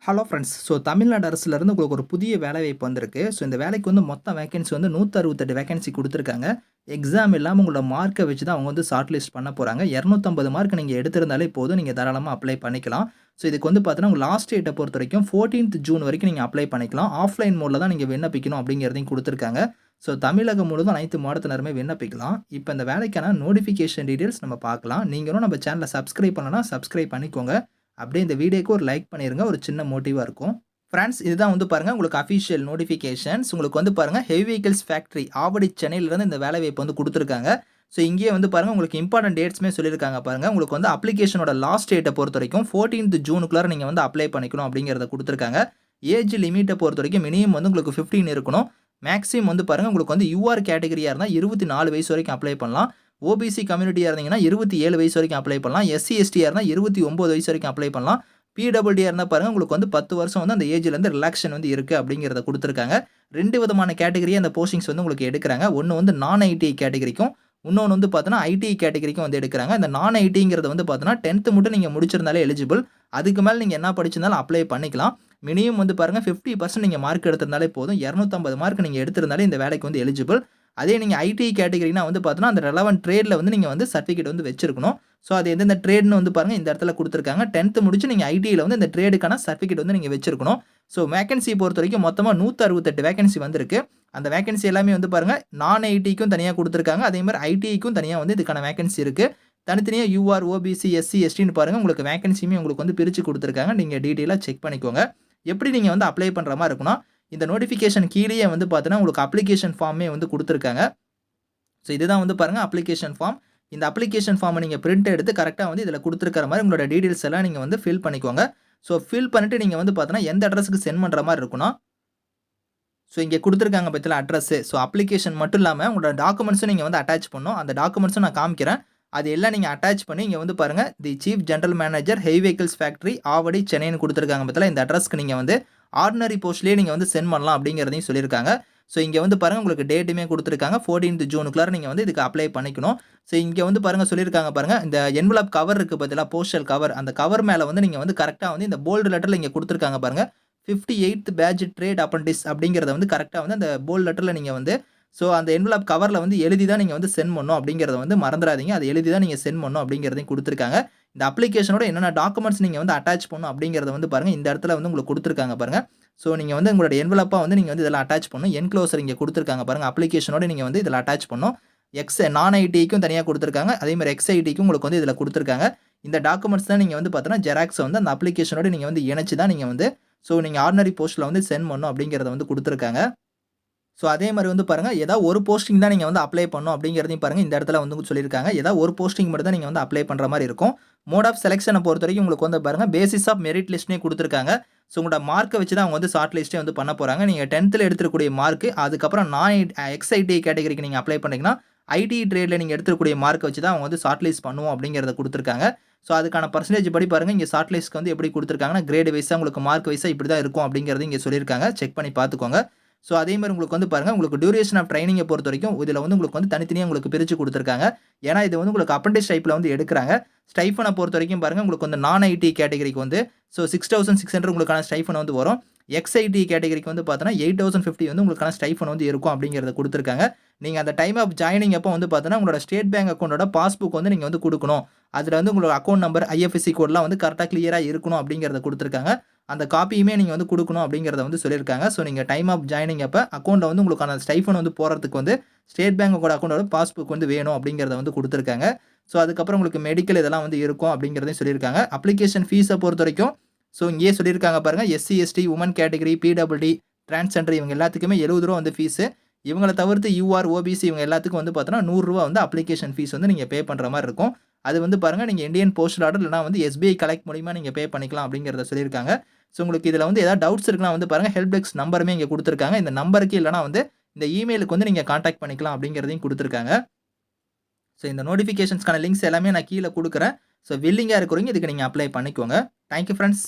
Hello friends. Tamil Nadu அரசுலேருந்து உங்களுக்கு ஒரு புதிய வேலைவாய்ப்பு வந்திருக்கு. இந்த வேலைக்கு மொத்த வேக்கன்சி 168 வேக்கன்சி குடுத்துருக்காங்க. எக்ஸாம் இல்லாம உங்களோட மார்க்க வச்சு தான் அவங்க ஷார்ட் லிஸ்ட் பண்ண போறாங்க. 250 மார்க் நீங்க எடுத்திருந்தாலே போதும். நீங்க தாராளமா அப்ளை பண்ணிக்கலாம். இதுக்கு பார்த்தீங்கன்னா, உங்க லாஸ்ட் டேட்ட பொறுத்தவரைக்கும் 14த் ஜூன் வரைக்கும் நீங்க அப்ளை பண்ணிக்கலாம். ஆஃப்லைன் மோட்ல தான் நீங்க விண்ணப்பிக்கணும் அப்படிங்கிறதையும் குடுத்துருக்காங்க. தமிழகம் முழுவதும் அனைத்து மாவட்டத்தினருமே விண்ணப்பிக்கலாம். இப்ப இந்த வேலைக்கான நோட்டிஃபிகேஷன் டீட்டெயில்ஸ் நம்ம பார்க்கலாம். நீங்களும் நம்ம சேனல சப்ஸ்கிரைப் பண்ணலனா சப்ஸ்கிரைப் பண்ணிக்கோங்க. அப்படியே இந்த வீடியோக்கு ஒரு லைக் பண்ணிருங்க. ஒரு சின்ன மோட்டிவா இருக்கும். ஃபிரெண்ட்ஸ், இதுதான் பாருங்க உங்களுக்கு அஃபிஷியல் நோட்டிஃபிகேஷன்ஸ். உங்களுக்கு பாருங்க ஹெவி வெஹிக்கிள்ஸ் ஃபேக்டரி ஆவடி சென்னையிலிருந்து இந்த வேலைவாய்ப்பு குடுத்துருக்காங்க. இங்கேயே பாருங்க உங்களுக்கு இம்பார்ட்டன்ட் டேட்ஸ்மே சொல்லியிருக்காங்க பாருங்க. உங்களுக்கு அப்ளிகேஷனோட லாஸ்ட் டேட்ட பொறுத்தவரைக்கும் 14th ஜூனுக்குள்ளார நீங்க அப்ளை பண்ணிக்கணும் அப்படிங்கிறத குடுத்துருக்காங்க. ஏஜ் லிமிட்ட பொறுத்தவரைக்கும் மினிமம் உங்களுக்கு 15 இருக்கணும். மேக்ஸிமம் பாருங்க உங்களுக்கு யூஆர் கேட்டகரியா இருந்தா 24 வயசு வரைக்கும் அப்ளை பண்ணலாம். ஓபிசி கம்யூனிட்டியா இருந்தீங்கன்னா 27 வயசு வரைக்கும் அப்ளை பண்ணலாம். எஸ்சி எஸ்டியா இருந்தா 29 வயசு வரைக்கும் அப்ளை பண்ணலாம். பிடபிள்யூடியா இருந்தா பாருங்க உங்களுக்கு 10 வருஷம் அந்த ஏஜ்ல இருந்து ரிலாக்ஷன் இருக்கு அப்படிங்கிறத குடுத்துருக்காங்க. 2 விதமான கேட்டகரியா அந்த போஸ்டிங்ஸ் உங்களுக்கு எடுக்குறாங்க. ஒன்னு நான் ஐடி கேட்டகரிக்கும், இன்னொன்னு பார்த்தீங்கன்னா ஐடி கேட்டகரிக்கும் எடுக்குறாங்க. இந்த நான் ஐடிங்கிறது பார்த்தீங்கன்னா 10th மட்டும் நீங்க முடிச்சிருந்தாலே எலிஜிபிள். அதுக்கு மேல நீங்க என்ன படிச்சிருந்தாலும் அப்ளை பண்ணிக்கலாம். மினிமம் பாருங்க 50% நீங்க மார்க் எடுத்திருந்தாலே போதும். 250 மார்க் நீங்க எடுத்திருந்தாலே இந்த வேலைக்கு எலிஜிபிள். அதே நீங்க ஐடி கேட்டகரினா பார்த்தீங்கன்னா, அந்த ரெலவன்ட் ட்ரேட்ல நீங்க சர்டிஃபிகேட் வச்சிருக்கணும். அது எந்தெந்த ட்ரேட்னு பாருங்க இந்த இடத்துல குடுத்துருக்காங்க. 10th முடிச்சு நீங்க ஐடில இந்த ட்ரேடுக்கான சர்டிஃபிகேட் நீங்க வச்சிருக்கணும். வேக்கன்சி பொறுத்தவரைக்கும் மொத்தமா 168 வேக்கன்சி வந்திருக்கு. அந்த வேக்கன்சி எல்லாமே பாருங்க நான் ஐடிக்கும் தனியா குடுத்துருக்காங்க. அதே மாதிரி ஐடிக்கும் தனியா இதுக்கான வேக்கன்சி இருக்கு. தனித்தனியா யூஆர், ஓபிசி, எஸ்சி, எஸ்டின்னு பாருங்க உங்களுக்கு வேக்கன்சியுமே உங்களுக்கு பிரிச்சு குடுத்துருக்காங்க. நீங்க டீடைலா செக் பண்ணிக்கோங்க. எப்படி நீங்க அப்ளை பண்ற மாரி இருக்கும்னா, இந்த நோட்டிஃபிகேஷன் கீழயே பார்த்தீங்கன்னா, உங்களுக்கு அப்ளிகேஷன் ஃபார்மே குடுத்துருக்காங்க. இதுதான் பாருங்க அப்ளிகேஷன் ஃபார்ம். இந்த அப்ளிகேஷன் ஃபார்ம நீங்க பிரிண்ட் எடுத்து கரெக்ட்டா இதுல குடுத்துருக்கிற மாரி உங்களோட டீடைல்ஸ் எல்லாம் நீங்க ஃபில் பண்ணிக்கோங்க. ஃபில் பண்ணிட்டு நீங்க பார்த்தீங்கன்னா, எந்த அட்ரஸ்க்கு சென்ட் பண்ற மாரி இருக்கும்னா, இங்க குடுத்துருக்காங்க பார்த்தீங்களா அட்ரஸ். அப்ளிகேஷன் மட்டும் இல்லாம உங்களோட டாக்குமெண்ட்ஸும் நீங்க அட்டாச் பண்ணணும். அந்த டாக்குமெண்ட்ஸும் நான் காமிக்கிறேன். அது எல்லாம் நீங்க அட்டாச் பண்ணி இங்க பாருங்க the chief general manager heavy vehicles factory Avadi சென்னைன்னு குடுத்துருக்காங்க பார்த்தீங்களா, இந்த அட்ரஸ்க்கு நீங்க ஆர்டினரி போஸ்ட்லயே நீங்க சென்ட் பண்ணலாம் அப்படிங்கிறதையும் சொல்லியிருக்காங்க. இங்க பாருங்க உங்களுக்கு டேட்டுமே குடுத்துருக்காங்க. 14th ஜூனுக்குள்ளார நீங்க இதுக்கு அப்ளை பண்ணிக்கணும். இங்க பாருங்க சொல்லியிருக்காங்க பாருங்க. இந்த என்வலப் கவர் இருக்கு பார்த்தீங்களா, போஸ்டல் கவர். அந்த கவர் மேல நீங்க கரெக்ட்டா இந்த போல்ட் லெட்டர்ல இங்க குடுத்துருக்காங்க பாருங்க. 58th பேட்ச் ட்ரேட் அப்ரண்டிஸ் அப்படிங்கிறத கரெக்ட்டா அந்த போல்ட் லெட்டர்ல நீங்க அந்த என்வலப் கவர்ல எழுதி தான் நீங்க சென்ட் பண்ணணும் அப்படிங்கிறத மறந்துடாதீங்க. அத எழுதி தான் நீங்க சென்ட் பண்ணணும் அப்படிங்கிறதையும் குடுத்துருக்காங்க. இந்த அப்ளிகேஷனோட என்னென்ன டாக்குமெண்ட்ஸ் நீங்க அட்டாச் பண்ணணும் அப்படிங்கிறத பாருங்க இந்த இடத்துல உங்களுக்கு குடுத்துருக்காங்க பாருங்க. நீங்க உங்களோட என்வலப்பா நீங்க இதெல்லாம் அட்டாச் பண்ணணும். என்க்ளோசர் இங்க குடுத்துருக்காங்க பாருங்க. அப்ளிகேஷனோட நீங்க இதெல்லாம் அட்டாச் பண்ணணும். நான் ஐடிக்கும் தனியா குடுத்துருக்காங்க. அதே மாதிரி எக்ஸ் ஐடிக்கும் உங்களுக்கு இதுல குடுத்துருக்காங்க. இந்த டாக்குமெண்ட்ஸ் தான் நீங்க பார்த்தீங்கன்னா ஜெராக்ஸ் அந்த அப்ளிகேஷனோட நீங்க இணைச்சு தான் நீங்க நீங்க ஆர்டினரி போஸ்ட்ல சென்ட் பண்ணணும் அப்படிங்கிறத குடுத்துருக்காங்க. அதே மாரி பாருங்க, ஏதாவது ஒரு போஸ்டிங் தான் நீங்க அப்ளை பண்ணணும் அப்படிங்கிறதையும் பாருங்க இந்த இடத்துல சொல்லியிருக்காங்க. ஏதாவது ஒரு போஸ்டிங் மட்டும் தான் நீங்க அப்ளை பண்ற மாரி இருக்கும். மோட் ஆஃப் செலக்ஷன பொறுத்தவரைக்கும் உங்களுக்கு பாருங்க பேசிஸ் ஆஃப் மெரிட் லிஸ்ட்னே குடுத்துருக்காங்க. உங்களோட மார்க்க வச்சு தான் அவங்க ஷார்ட் லிஸ்ட்டே பண்ண போறாங்க. நீங்க 10th எடுத்துக்கூடிய மார்க், அதுக்கப்புறம் எக்ஸ்-ஐடி கேட்டகரிக்கு நீங்க அப்ளை பண்ணீங்கன்னா, ஐடி ட்ரேட்ல நீங்க எடுத்துக்கூடிய மார்க்க வச்சு தான் அவங்க ஷார்ட் லிஸ்ட் பண்ணுவோம் அப்படிங்கிறத குடுத்துருக்காங்க. அதுக்கான பெர்சன்டேஜ் படி பாருங்க இங்க ஷார்ட் லிஸ்ட்க்கு எப்படி குடுத்துருக்காங்கன்னா, கிரேட் வைஸா உங்களுக்கு மார்க் வைஸா இப்படி தான் இருக்கும் அப்படிங்கிறது இங்க சொல்லியிருக்காங்க. செக் பண்ணி பார்த்துக்கோங்க. அதே மாரி உங்களுக்கு பாருங்க, உங்களுக்கு டியூரேஷன் ஆஃப் ட்ரெய்னிங்க பொறுத்தவரைக்கும் இதுல உங்களுக்கு தனித்தனியா உங்களுக்கு பிரிச்சு குடுத்துருக்காங்க. ஏன்னா இது உங்களுக்கு அப்ரண்டிஸ் டைப்ல எடுக்குறாங்க. ஸ்டைஃபன பொறுத்தவரைக்கும் பாருங்க உங்களுக்கு நான் ஐடி கேட்டகரிக்கு 6600 உங்களுக்கான ஸ்டைஃபன் வரும். எக்ஸ்-ஐடி கேட்டகரிக்கு பார்த்தீங்கன்னா 8050 உங்களுக்கான ஸ்டைஃபன் இருக்கும் அப்படிங்கிறத குடுத்துருக்காங்க. நீங்க அந்த டைம் ஆஃப் ஜாயினிங் அப்போ பார்த்தீங்கன்னா, உங்களோட ஸ்டேட் பேங்க் அக்கவுண்டோட பாஸ்புக் நீங்க குடுக்கணும். அதுல உங்களோட அக்கவுண்ட் நம்பர், ஐஎஃப்எஸ்சி கோட்லாம் கரெக்ட்டா கிளியரா இருக்கணும் அப்படிங்கிறத குடுத்துருக்காங்க. அந்த காப்பியுமே நீங்க குடுக்கணும் அப்படிங்கிறத சொல்லியிருக்காங்க. நீங்க டைம் ஆஃப் ஜாயினிங் அப்ப அக்கவுண்ட்ல உங்களுக்கான ஸ்டைஃபன் போடுறதுக்கு ஸ்டேட் பேங்கோட அக்கவுண்டோட பாஸ்புக் வேணும் அப்படிங்கிறத குடுத்துருக்காங்க. அதுக்கப்புறம் உங்களுக்கு மெடிக்கல் இதெல்லாம் இருக்கும் அப்படிங்கிறதையும் சொல்லியிருக்காங்க. அப்ளிகேஷன் ஃபீஸ பொறுத்தவரைக்கும் இங்கேயே சொல்லியிருக்காங்க பாருங்க. SC, ST, woman category, PWD, transgender இவங்க எல்லாத்துக்குமே ரூ. 70 ஃபீஸு. இவங்கள தவிர்த்து யூஆர், ஓபிசி இவங்க எல்லாத்துக்கும் பார்த்தீங்கன்னா ரூ. 100 அப்ளிகேஷன் ஃபீஸ் நீங்க பே பண்ற மாரி இருக்கும். அது பாருங்க நீங்க இந்தியன் போஸ்டல் ஆர்டர் இல்லனா எஸ்பிஐ கலெக்ட் மூலியமா நீங்க பே பண்ணிக்கலாம் அப்படிங்கிறத சொல்லியிருக்காங்க. உங்களுக்கு இதுல ஏதாவது டவுட்ஸ் இருக்குன்னா பாருங்க ஹெல்ப் டெஸ்க் நம்பருமே இங்க குடுத்துருக்காங்க. இந்த நம்பருக்கு இல்லனா இந்த இமெயிலுக்கு நீங்க கான்டாக்ட் பண்ணிக்கலாம் அப்படிங்கிறதையும் குடுத்துருக்காங்க. இந்த நோட்டிஃபிகேஷன்ஸ்க்கான லிங்க்ஸ் எல்லாமே நான் கீழ குடுக்குறேன். வில்லிங்கா இருக்கிறவங்க இதுக்கு நீங்க அப்ளை பண்ணிக்கோங்க. Thank you friends.